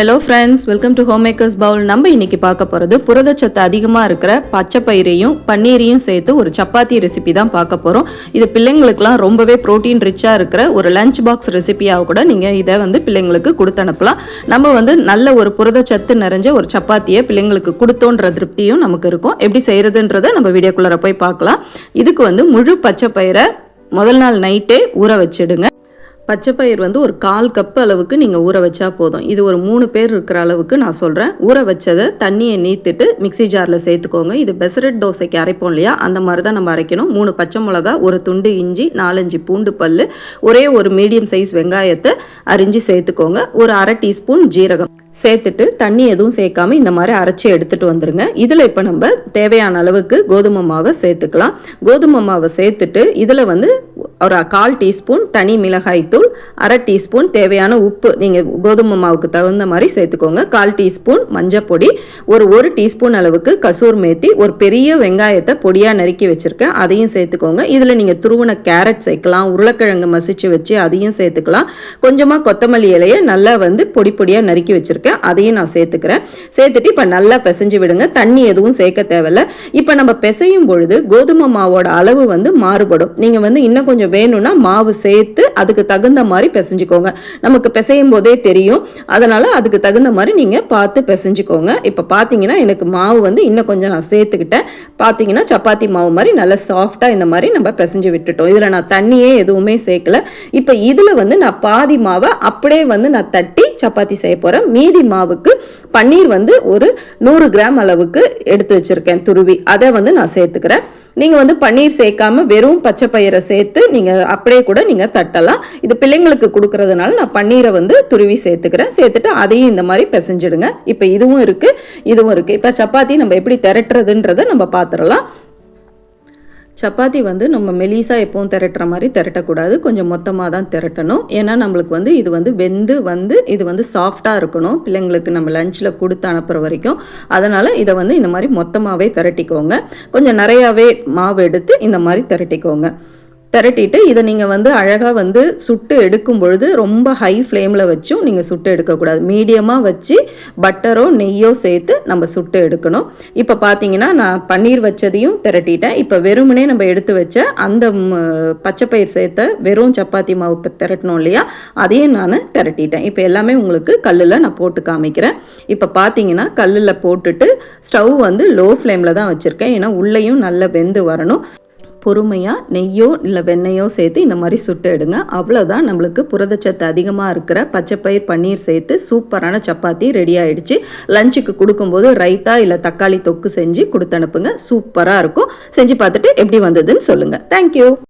Hello friends, welcome to home makers Pavul. நம்ம இன்னைக்கு பார்க்க போகிறது புரதச்சத்து அதிகமாக இருக்கிற பச்சை பயிரையும் பன்னீரையும் சேர்த்து ஒரு சப்பாத்தி ரெசிபி தான் பார்க்க போகிறோம். இது பிள்ளைங்களுக்குலாம் ரொம்பவே ப்ரோட்டீன் ரிச்சாக இருக்கிற ஒரு லஞ்ச் பாக்ஸ் ரெசிபியாக கூட நீங்கள் இதை பிள்ளைங்களுக்கு கொடுத்து அனுப்பலாம். நம்ம நல்ல ஒரு புரதச்சத்து நிறைஞ்ச ஒரு சப்பாத்தியை பிள்ளைங்களுக்கு கொடுத்தோன்ற திருப்தியும் நமக்கு இருக்கும். எப்படி செய்கிறதுன்றதை நம்ம வீடியோக்குள்ளே போய் பார்க்கலாம். இதுக்கு முழு பச்சை பயிரை முதல் நாள் நைட்டே ஊற வச்சிடுங்க. பச்சைப்பயிர் ஒரு 1/4 கப் அளவுக்கு நீங்கள் ஊற வச்சா போதும். இது ஒரு 3 பேர் இருக்கிற அளவுக்கு நான் சொல்கிறேன். ஊற வச்சதை தண்ணியை நீத்துட்டு மிக்சி ஜாரில் சேர்த்துக்கோங்க. இது பெசரட் தோசைக்கு அரைப்போம் இல்லையா, அந்த மாதிரி தான் நம்ம அரைக்கணும். 3 பச்சை மிளகா, ஒரு துண்டு இஞ்சி, 4-5 பூண்டு பல், ஒரே ஒரு மீடியம் சைஸ் வெங்காயத்தை அரிஞ்சு சேர்த்துக்கோங்க. ஒரு 1/2 டீஸ்பூன் ஜீரகம் சேர்த்துட்டு தண்ணி எதுவும் சேர்க்காம இந்த மாதிரி அரைச்சி எடுத்துகிட்டு வந்துடுங்க. இதில் இப்போ நம்ம தேவையான அளவுக்கு கோதுமை மாவை சேர்த்துக்கலாம். கோதுமை மாவை சேர்த்துட்டு இதில் ஒரு 1/4 டீஸ்பூன் தனி மிளகாய் தூள், 1/2 டீஸ்பூன் தேவையான உப்பு நீங்கள் கோதுமை மாவுக்கு தகுந்த மாதிரி சேர்த்துக்கோங்க. 1/4 டீஸ்பூன் மஞ்சள் பொடி, ஒரு 1 டீஸ்பூன் அளவுக்கு கசூர் மேத்தி, ஒரு பெரிய வெங்காயத்தை பொடியாக நறுக்கி வச்சுருக்கேன், அதையும் சேர்த்துக்கோங்க. இதில் நீங்கள் துருவன கேரட் சேர்க்கலாம், உருளைக்கிழங்கு மசிச்சு வச்சு அதையும் சேர்த்துக்கலாம். கொஞ்சமாக கொத்தமல்லி இலையை நல்லா பொடி பொடியாக நறுக்கி வச்சுருக்கேன், அதையும் நான் சேர்த்துக்கிறேன். சேர்த்துட்டு இப்போ நல்லா பிசைஞ்சு விடுங்க. தண்ணி எதுவும் சேர்க்க தேவையில்ல. இப்போ நம்ம பிசையும் பொழுது கோதுமை மாவோட அளவு மாறுபடும். நீங்கள் இன்னும் கொஞ்சம் வேணும்னா மாவு சேர்த்து அதுக்கு தகுந்த மாதிரி பிசைஞ்சுக்கோங்க. நமக்கு பிசையும் போதே தெரியும், அதனால அதுக்கு தகுந்த மாதிரி நீங்கள் பார்த்து பிசைஞ்சுக்கோங்க. இப்போ பார்த்தீங்கன்னா எனக்கு மாவு இன்னும் கொஞ்சம் நான் சேர்த்துக்கிட்டேன். பார்த்தீங்கன்னா சப்பாத்தி மாவு மாதிரி நல்லா சாஃப்டாக இந்த மாதிரி நம்ம பிசைஞ்சு விட்டுட்டோம். இதில் நான் தண்ணியே எதுவுமே சேர்க்கல. இப்போ இதில் நான் பாதி மாவை அப்படியே நான் தட்டி சப்பாத்தி செய்ய போகிறேன். மீதி மாவுக்கு பன்னீர் ஒரு 100 கிராம் அளவுக்கு எடுத்து வச்சிருக்கேன் துருவி, அதை நான் சேர்த்துக்கிறேன். நீங்கள் பன்னீர் சேர்க்காம வெறும் பச்சை பயிரை சேர்த்து நீங்கள் அப்படியே கூட நீங்கள் தட்டலாம். இது பிள்ளைங்களுக்கு கொடுக்கறதுனால நான் பன்னீரை துருவி சேர்த்துக்கிறேன். சேர்த்துட்டு அதையும் இந்த மாதிரி பிசைஞ்சிடுங்க. இப்போ இதுவும் இருக்குது, இதுவும் இருக்குது. இப்போ சப்பாத்தி நம்ம எப்படி திரட்டுறதுன்றதை நம்ம பார்த்துடலாம். சப்பாத்தி நம்ம மெலிசா எப்பவும் திரட்டுற மாதிரி திரட்டக்கூடாது, கொஞ்சம் மொத்தமாக தான் திரட்டணும். ஏன்னா நம்மளுக்கு இது வெந்து இது சாஃப்டாக இருக்கணும் பிள்ளைங்களுக்கு நம்ம லஞ்சில் கொடுத்து அனுப்புகிற வரைக்கும். அதனால் இதை இந்த மாதிரி மொத்தமாகவே திரட்டிக்கோங்க. கொஞ்சம் நிறையாவே மாவு எடுத்து இந்த மாதிரி திரட்டிக்கோங்க. திரட்டிட்டு இதை நீங்கள் அழகாக சுட்டு எடுக்கும் பொழுது ரொம்ப ஹை ஃப்ளேமில் வச்சும் நீங்கள் சுட்டு எடுக்கக்கூடாது. மீடியமாக வச்சு பட்டரோ நெய்யோ சேர்த்து நம்ம சுட்டு எடுக்கணும். இப்போ பார்த்தீங்கன்னா நான் பன்னீர் வச்சதையும் திரட்டிட்டேன். இப்போ வெறுமனே நம்ம எடுத்து வச்ச அந்த பச்சைப்பயிர் சேர்த்த வெறும் சப்பாத்தி மாவு திரட்டணும் இல்லையா, அதையும் நான் திரட்டிட்டேன். இப்போ எல்லாமே உங்களுக்கு கல்லில் நான் போட்டு காமிக்கிறேன். இப்போ பார்த்தீங்கன்னா கல்லில் போட்டுட்டு ஸ்டவ் லோ ஃப்ளேமில் தான் வச்சுருக்கேன். ஏன்னா உள்ளேயும் நல்லா வெந்து வரணும். பொறுமையாக நெய்யோ இல்லை வெண்ணெயோ சேர்த்து இந்த மாதிரி சுட்டு எடுங்க. அவ்வளோதான், நம்மளுக்கு புரதச்சத்து அதிகமாக இருக்கிற பச்சைப்பயிர் பன்னீர் சேர்த்து சூப்பரான சப்பாத்தி ரெடி ஆகிடுச்சு. லஞ்சுக்கு கொடுக்கும்போது ரைத்தா இல்லை தக்காளி தொக்கு செஞ்சு கொடுத்து அனுப்புங்க. சூப்பராக இருக்கும். செஞ்சு பார்த்துட்டு எப்படி வந்ததுன்னு சொல்லுங்கள். தேங்க்யூ.